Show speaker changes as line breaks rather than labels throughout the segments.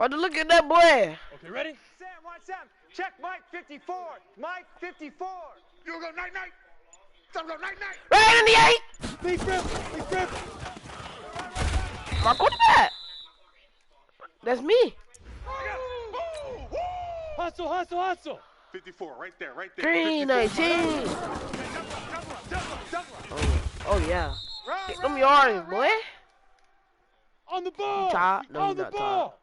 About to look at that boy.
Okay, ready?
Sam, watch Sam. Check Mike 54. Mike 54.
You go night night. Some go night night.
Right in the 8.
Big grip.
My quarterback. That's me.
Hustle.
54, right there.
319. Oh yeah. Get them yards, boy.
On the ball.
You tired? No,
on
you're
the
not
ball.
tired.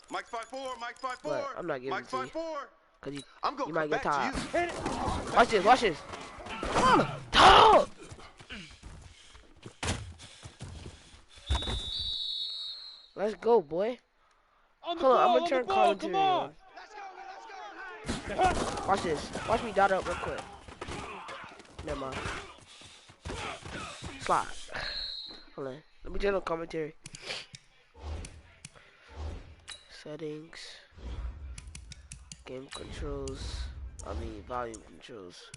Mike 54, Mike 54.
But I'm not giving
Mike
it to you.
54.
Cause
I'm gonna
you
come
might get
back
tired.
to you.
Hit it.
Watch this. Dog. Let's go, boy.
On the
Hold on,
ball,
I'm gonna turn commentary
come on.
on. Watch this. Watch me dot up real quick. Never mind. Slide. Hold on. Let me turn on commentary. Settings. Game controls. Volume controls.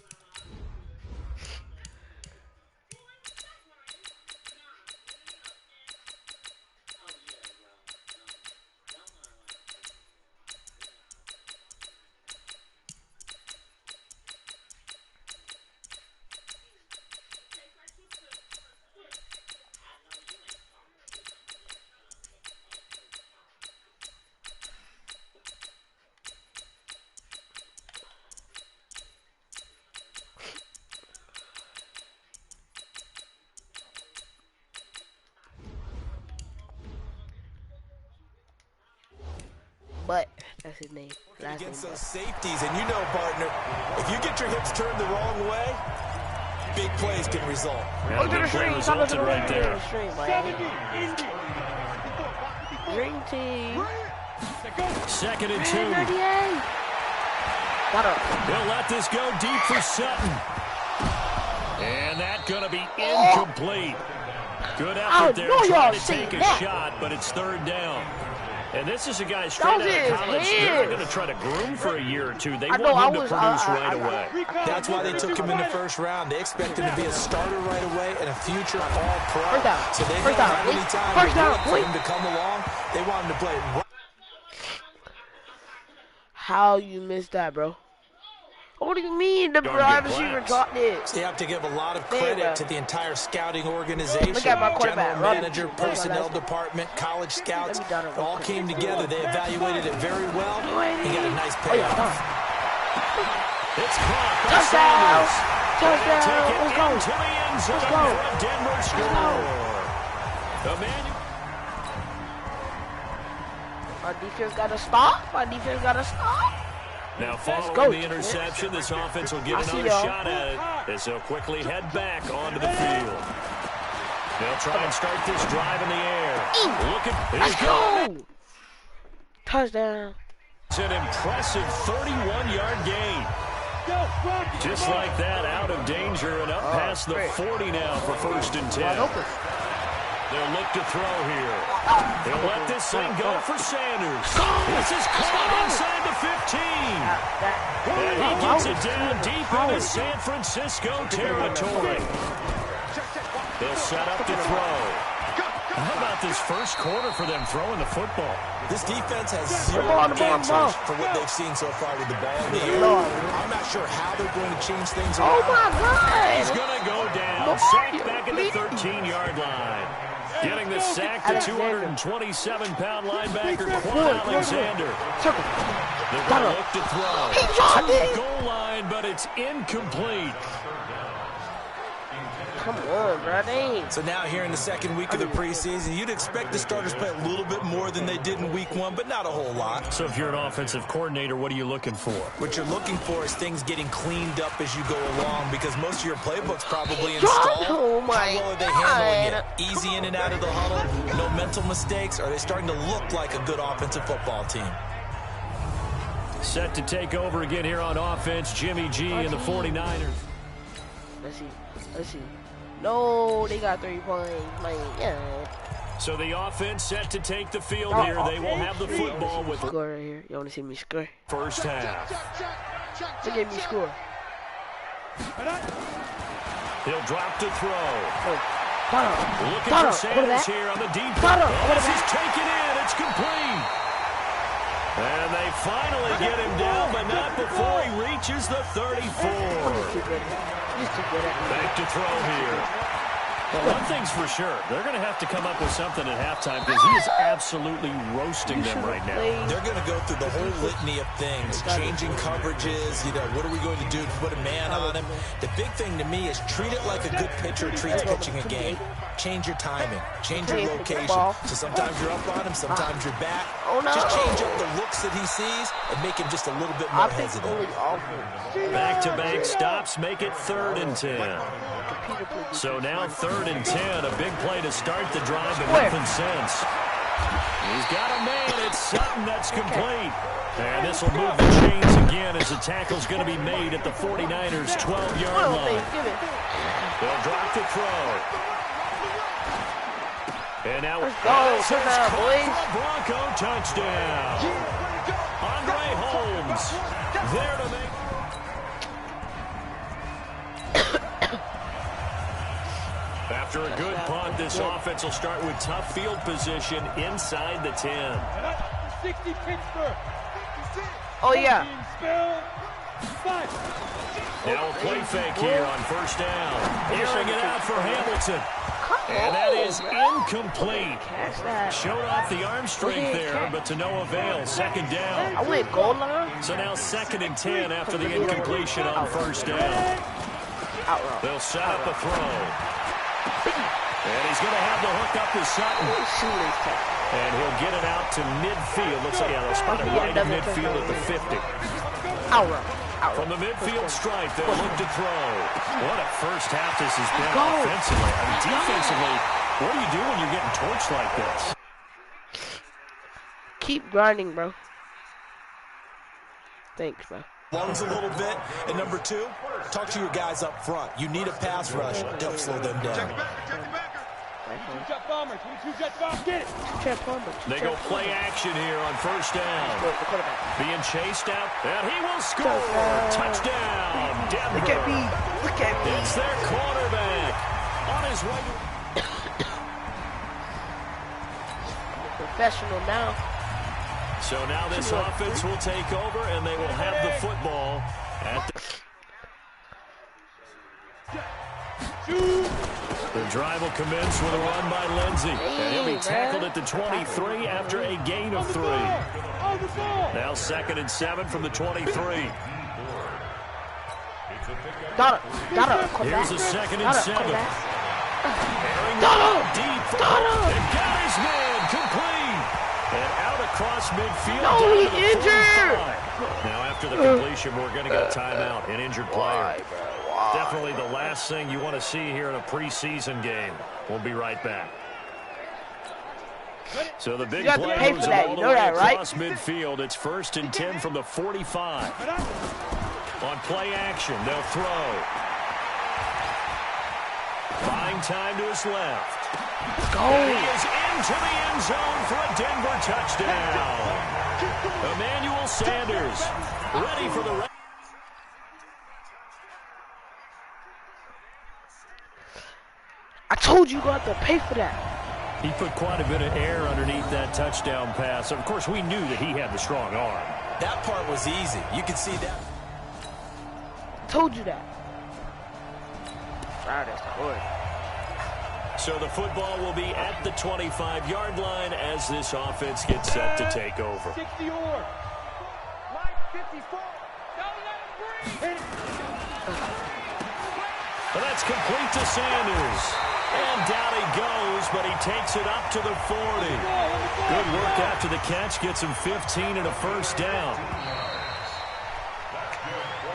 But that's his name. Last
Against
name,
those safeties, and you know, partner, if you get your hips turned the wrong way, big plays can result.
Go to the stream. Come to the
right there.
stream, boy.
70, Indy.
Dream team.
Second and 2.
98. Got up.
They'll let this go deep for Sutton. And that's going to be incomplete. Good effort there trying to take a shot, but it's third down. And this is a guy straight out of college. They're not going to try to groom for a year or two. They want him to produce right away.
That's why they took him in the first round. They expect him to be a starter right away and a future all-pro.
First down.
So they
First
don't
down.
have any time
First down,
for him to come along. They want him to play right.
How you missed that, bro? What do you mean the wide receiver dropped it?
They have to give a lot of credit to the entire scouting organization,
Look at my quarterback,
general manager, personnel department, college scouts. It all came together. They evaluated it very well. He got a nice payoff.
It's caught by
Touchdown!
Sanders.
Touchdown!
Take it
Let's go!
into the end zone
Let's go!
for a Denver score. Emmanuel.
My defense got to stop.
Now following
go,
the interception, this offense will get
I see
another
y'all.
shot at it as they'll quickly head back onto the field. They'll try and start this drive in the air.
Let's go! Touchdown.
It's an impressive 31-yard gain. Just like that, out of danger and up past the 40 now for 1st and 10. They'll look to throw here. They'll let this thing go for Sanders. This is caught inside the 15. And he gets it down deep into San Francisco territory. They'll set up to throw. How about this first quarter for them throwing the football?
This defense has zero answers for what they've seen so far with the ball in the air. I'm not sure how they're going to change things around.
Oh my God!
He's going to go down, sacked back at the 13-yard line. Getting the sack to 227-pound linebacker Quan Alexander. They're going to look to throw. To the goal line, but it's incomplete.
Come on, bro. Dang.
So now here in the second week of the preseason, you'd expect the starters to play a little bit more than they did in week 1, but not a whole lot.
So if you're an offensive coordinator, what are you looking for?
What you're looking for is things getting cleaned up as you go along, because most of your playbook's probably installed.
Oh my
How well are they handling it? Easy in and out of the huddle? No mental mistakes? Are they starting to look like a good offensive football team?
Set to take over again here on offense, Jimmy G and the 49ers.
Let's see. No, they got 3 points. Man, yeah.
So the offense set to take the field here. They will have the football with
Score right here. You want to see me score?
first half.
Look at me score.
He'll drop to throw.
Oh.
Looking for Sanders here on the deep. This is taken in. It's complete. And they finally get him down, but not before he reaches the 34.
He's too good. He's too good at it.
Back to throw here. Well, one thing's for sure. They're going to have to come up with something at halftime because he is absolutely roasting them right now.
They're going to go through the whole litany of things, changing coverages, you know, what are we going to do to put a man on him? The big thing to me is treat it like a good pitcher treats pitching a game. Change your timing, change your location. So sometimes you're up on him, sometimes you're back. Just change up the looks that he sees and make him just a little bit more hesitant.
Back-to-back stops make it 3rd and 10. So now 3rd and 10, a big play to start the drive, but nothing since. He's got a man. It's Sutton that's complete. And this will move the chains again as the tackle's going to be made at the 49ers' 12-yard line. They'll drop the throw. And now
let's go. Sit down, boys.
Bronco touchdown. Andre Holmes there to make. After a good punt, this offense will start with tough field position inside the 10.
60 Pittsburgh.
Oh, yeah.
Now a play fake here on 1st down. Airing it out for Hamilton. And that is incomplete. Showed off the arm strength there, but to no avail. 2nd down.
I went goal line.
So now 2nd and 10 after the incompletion on 1st down. They'll set up a throw. And he's going to have the hook up to Sutton. And he'll get it out to midfield. Looks like, yeah, they'll spot it right in midfield at the 50. From the midfield stripe, they'll look to throw. What a first half this has been offensively. I mean, defensively, what do you do when you're getting torched like this?
Keep grinding, bro. Thanks, bro.
Lungs a little bit. And number 2, talk to your guys up front. You need a pass rush to help slow them down.
Jet bombers. 22 jet bombers. Get it.
They go play action here on 1st down. Being chased out, and he will score. Touchdown, Denver.
Look at me. Look at me.
It's their quarterback on his way.
Professional now.
So now this offense will take over, and they will have the football at the drive will commence with a run by Lindsey. And he'll be tackled at the 23 after a gain of 3. Now 2nd and 7 from the 23.
Got it.
Here's a 2nd and 7. Deep. And got his man complete. And out across midfield.
No, he injured.
Now after the completion, we're going to get a timeout. An injured player. Definitely the last thing you want to see here in a preseason game. We'll be right back. So the big play moves all the way across midfield. It's 1st and 10 from the 45. On play action, they'll throw. Buying time to his left. He is into the end zone for a Denver touchdown. Emmanuel Sanders ready for the rest.
I told you got to pay for that.
He put quite a bit of air underneath that touchdown pass. Of course, we knew that he had the strong arm.
That part was easy. You could see that.
Told you that. Wow, that's good.
So the football will be at the 25-yard line as this offense gets set to take over.
60 or.
Mike 54.
But that's complete to Sanders. And down he goes, but he takes it up to the 40. Good work after the catch. Gets him 15 and a 1st down.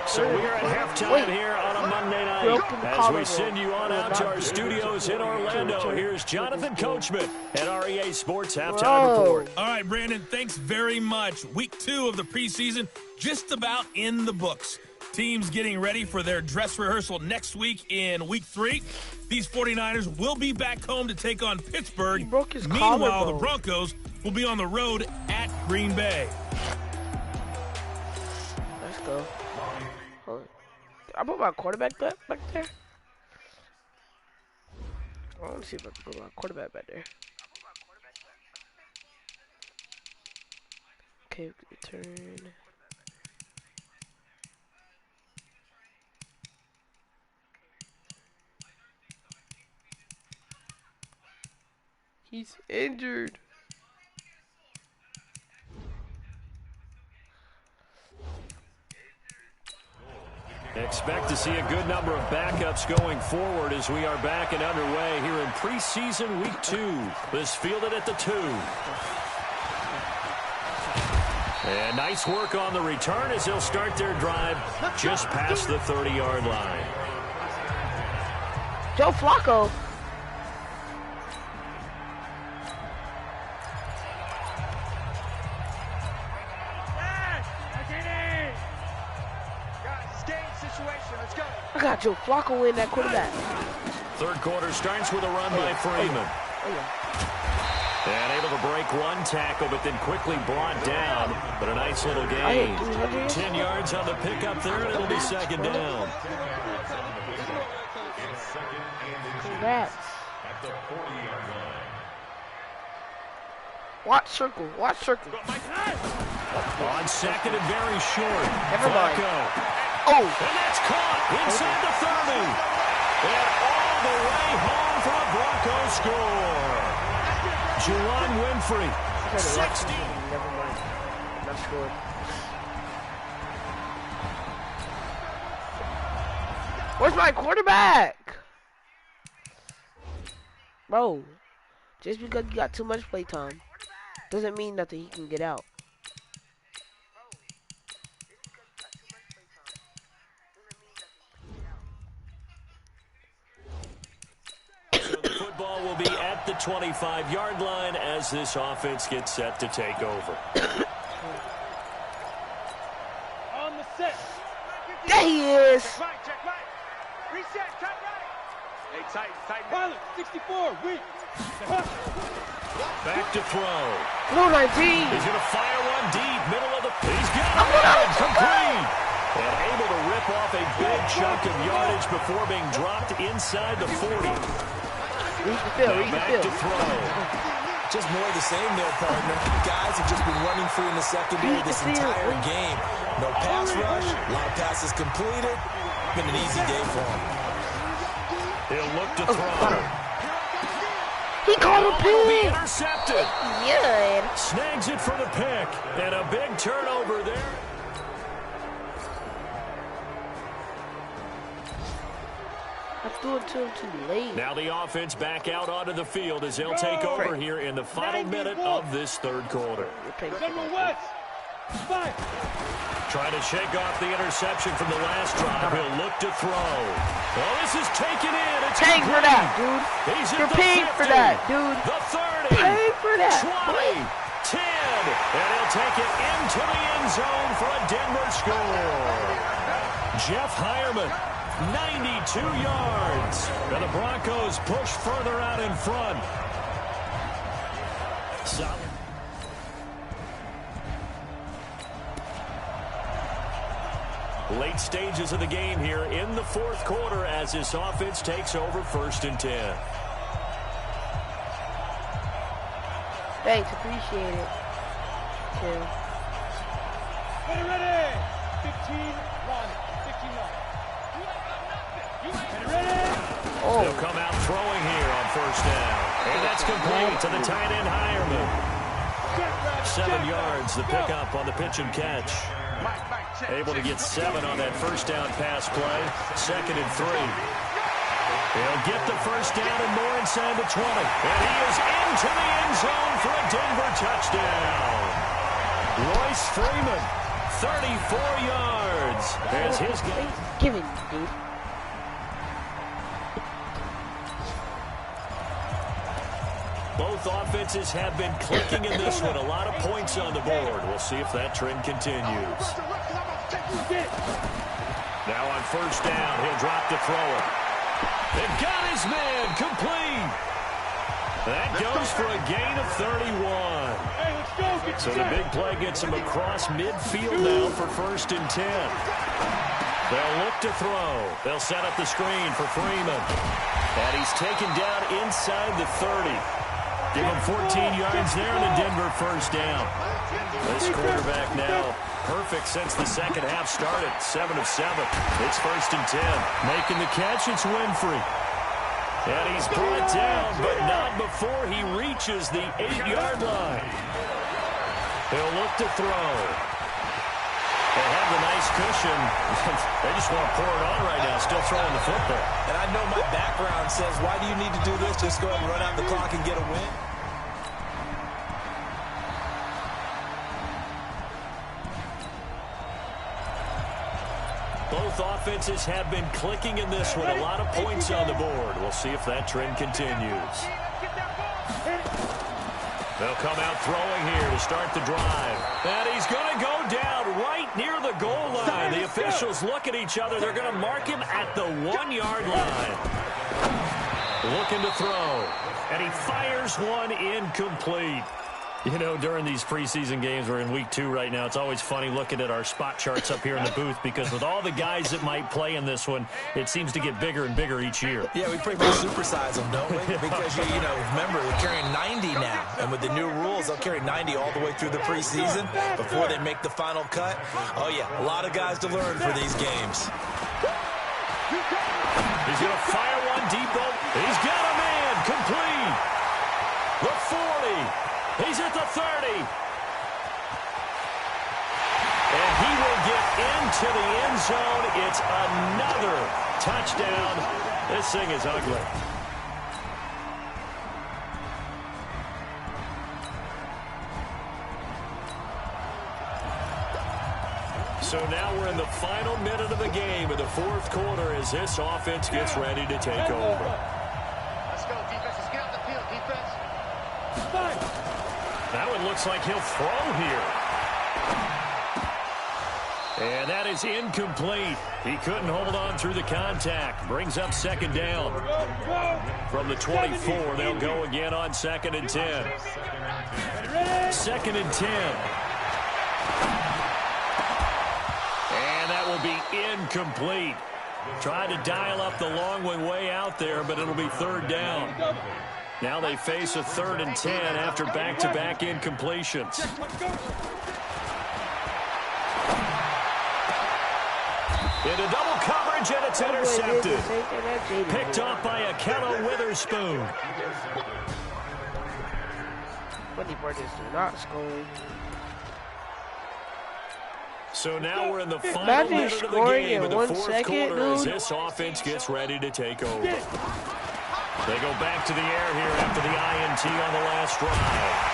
So we're at halftime here on a Monday night as we send you on out to our studios in Orlando. Here's Jonathan Coachman at REA Sports Halftime Report.
All right, Brandon, thanks very much. Week 2 of the preseason just about in the books. Teams getting ready for their dress rehearsal next week in Week 3. These 49ers will be back home to take on Pittsburgh. Meanwhile, the Broncos will be on the road at Green Bay.
Let's go. I put my quarterback back there. I want to see if I can put my quarterback back there. Okay, return. He's injured.
Expect to see a good number of backups going forward as we are back and underway here in preseason week 2. This fielded at the 2. And nice work on the return as they'll start their drive just past the 30-yard line.
Joe Flacco. I got Joe Flacco in that quarterback.
Third quarter starts with a run by Freeman. And able to break one tackle, but then quickly brought down. But a nice little gain. 10 yards on the pickup there, and it'll be second down.
Congrats. Watch circle. Watch circle.
On second and very short.
Never mind.
Oh! And that's caught inside the 30. And all the way home for a Bronco score. Juwan Winfrey, 60.
Never mind. Not scored. Where's my quarterback? Bro, just because you got too much playtime doesn't mean nothing. He can get out.
Football will be at the 25-yard line as this offense gets set to take over.
On the set.
There he is.
Check right. Reset, cut right. Hey, tight.
Pilot, 64, weak.
Back to throw.
Blue 19.
He's going to fire one deep, middle of the... He's got it! Complete! And able to rip off a big chunk of yardage before being dropped inside the 40. Back to throw.
Just more of the same there, partner. Guys have just been running free in the secondary this entire game. No pass rush, a lot of passes completed. Been an easy day for him.
He'll look to throw.
He caught a pick.
Intercepted.
Yeah.
Snags it for the pick. And a big turnover there.
I threw it to him too late.
Now the offense back out onto the field as they'll take over here in the final minute of this third quarter.
General West. 5.
Trying to shake off the interception from the last drive. He'll look to throw. Oh, this is taken in. It's
paying for that, dude.
He's
You're paying for that, dude.
The 30.
Pay for that.
20. 10. And he'll take it into the end zone for a Denver score. Jeff Hireman, 92 yards. And the Broncos push further out in front. Solid. Late stages of the game here in the fourth quarter as this offense takes over 1st and 10.
Thanks, appreciate it. Yeah.
Ready. 15-1. 15-1. Ready.
Oh.
They'll come out throwing here on 1st down. And that's complete to the tight end Hireman. 7 yards, the pickup on the pitch and catch. Able to get 7 on that 1st down pass play. 2nd and 3. He'll get the 1st down and more inside the 20. And he is into the end zone for a Denver touchdown. Royce Freeman, 34 yards. As his game.
Give it, dude.
Both offenses have been clicking in this one. A lot of points on the board. We'll see if that trend continues. Now on 1st down, he'll drop to throw it. They've got his man complete. That goes for a gain of 31. So the big play gets him across midfield now for 1st and 10. They'll look to throw. They'll set up the screen for Freeman. And he's taken down inside the 30. Give him 14 yards there and a Denver first down. This quarterback now perfect since the second half started. 7 of 7. It's 1st and 10. Making the catch, it's Winfrey. And he's brought down, but not before he reaches the 8-yard line. He'll look to throw. They have the nice cushion. They just want to pour it on right now, still throwing the football.
And I know my background says, why do you need to do this? Just go ahead and run out the clock and get a win.
Both offenses have been clicking in this one. A lot of points on the board. We'll see if that trend continues. They'll come out throwing here to start the drive. And he's going to go down right near the goal line. The officials look at each other. They're going to mark him at the 1-yard line. Looking to throw. And he fires one incomplete. You know, during these preseason games, we're in week 2 right now, it's always funny looking at our spot charts up here in the booth because with all the guys that might play in this one, it seems to get bigger and bigger each year.
Yeah, we pretty much supersize them, don't we? Because, you know, remember, they're carrying 90 now. And with the new rules, they'll carry 90 all the way through the preseason before they make the final cut. Oh, yeah, a lot of guys to learn for these games.
He's going to fire one deep. He's got a man complete. The 40. He's at the 30. And he will get into the end zone. It's another touchdown. This thing is ugly. So now we're in the final minute of the game in the 4th quarter as this offense gets ready to take over.
Let's go, defense. Let's get out the field, defense.
That one looks like he'll throw here. And that is incomplete. He couldn't hold on through the contact. Brings up 2nd down. From the 24, they'll go again on 2nd and 10. 2nd and 10. And that will be incomplete. Tried to dial up the long way out there, but it'll be 3rd down. Now they face a 3rd and 10 after back-to-back incompletions. Into double coverage, and it's intercepted. Picked off by Akello Witherspoon.
Funny part is they're not scoring.
So now we're in the final minute of the game in the 4th quarter as this offense gets ready to take over. They go back to the air here after the INT on the last drive.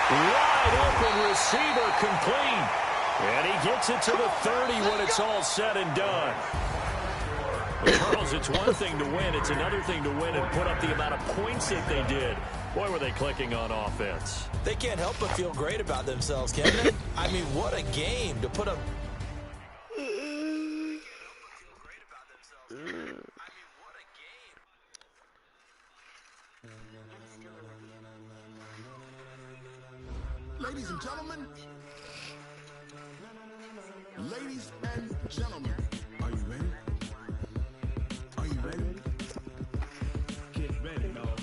Wide open receiver complete. And he gets it to the 30 when it's all said and done. Well, Charles, it's one thing to win. It's another thing to win and put up the amount of points that they did. Boy, were they clicking on offense.
They can't help but feel great about themselves, can they? I mean, what a game to put up.
Ladies and gentlemen, ladies and gentlemen, are you ready? Are you ready? Get ready, dog.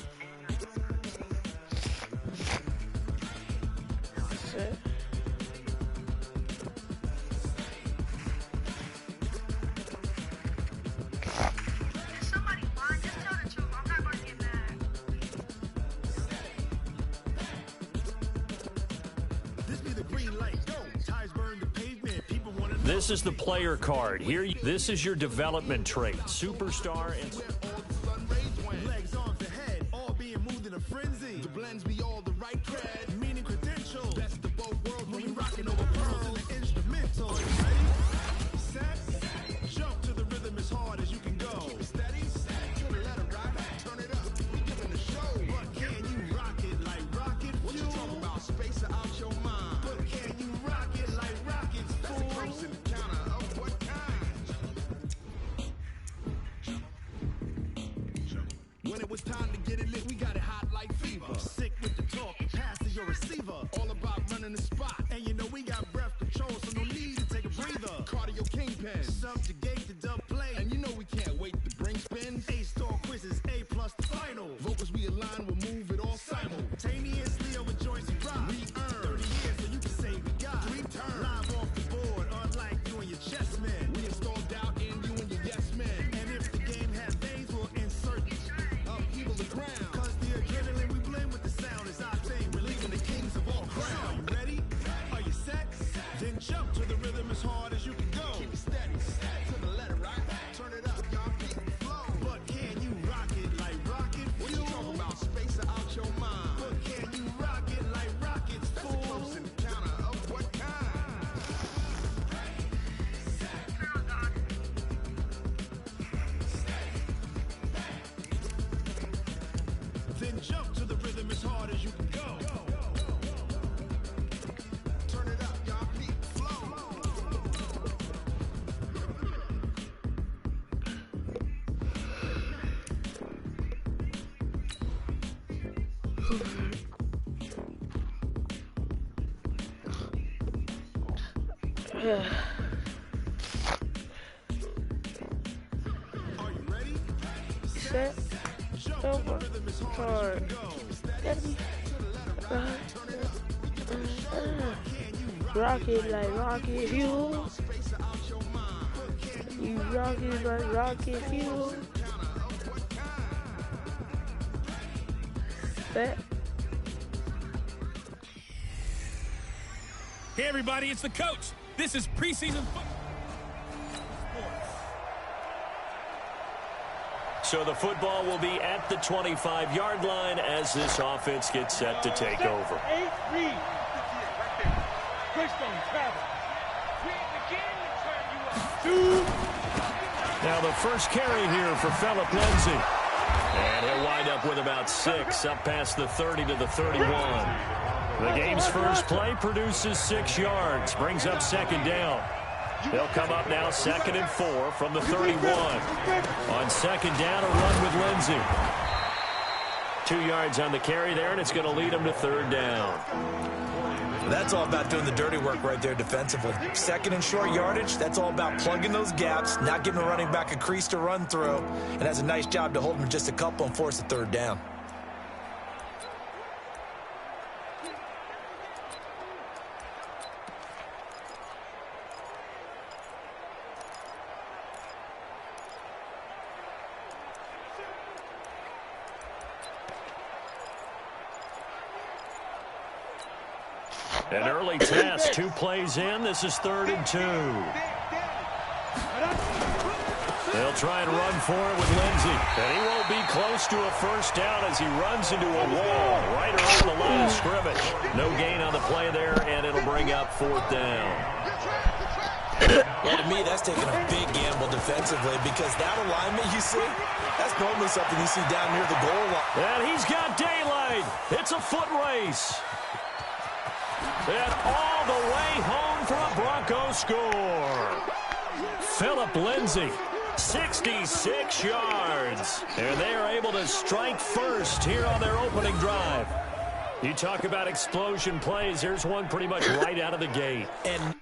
This is the player card. Here, this is your development trait. Superstar and...
Legs on the head, all being moved in a frenzy. The blends be all the right cred, meaning credentials. Best of both worlds when we rocking over pearls and the instrumental. Ready? Set, jump to the rhythm as hard as you can go. Keep it steady, let it rock, turn it up. We giving the show, but can you rock it like rocket fuel? What you talking about? Space it out your mind. But can you rock it like rockets, fool? That's a person counter of what kind? When it was time to get it lit, we got it hot like fever. Sick with the talk, pass to your receiver. All about running the spot. And you know we got breath control, so no need to take a breather. Cardio kingpin, subjugate the dub play. And you know we can't wait to bring spins. A-star quizzes, A+ the final. Vocals we align, we'll move it all simultaneously To the rhythm as hard as you can go. Turn it up, y'all. Peak flow. Are you ready?
Set. Over. Hard. Steady. Rock it like rocket fuel. You rock it like rocket fuel. Bet.
Hey, everybody, it's the coach. This is preseason football.
So the football will be at the 25-yard line as this offense gets set to take over.
8 read. Greystone travel.
Now the first carry here for Philip Lindsay. And he'll wind up with about 6 up past the 30 to the 31. The game's first play produces 6 yards, brings up second down. They'll come up now 2nd and 4 from the 31. On second down, a run with Lindsay. 2 yards on the carry there, and it's going to lead them to 3rd down.
That's all about doing the dirty work right there defensively. 2nd and short yardage, that's all about plugging those gaps, not giving a running back a crease to run through, and has a nice job to hold him just a couple and force a 3rd down.
An early test, 2 plays in. This is 3rd and 2. They'll try and run for it with Lindsay. And he won't be close to a 1st down as he runs into a wall right around the line of scrimmage. No gain on the play there, and it'll bring up 4th down.
Well, to me, that's taking a big gamble defensively because that alignment you see, that's normally something you see down near the goal line.
And he's got daylight. It's a foot race. And all the way home for a Bronco score. Philip Lindsay, 66 yards. And they are able to strike first here on their opening drive. You talk about explosion plays. There's one pretty much right out of the gate.
And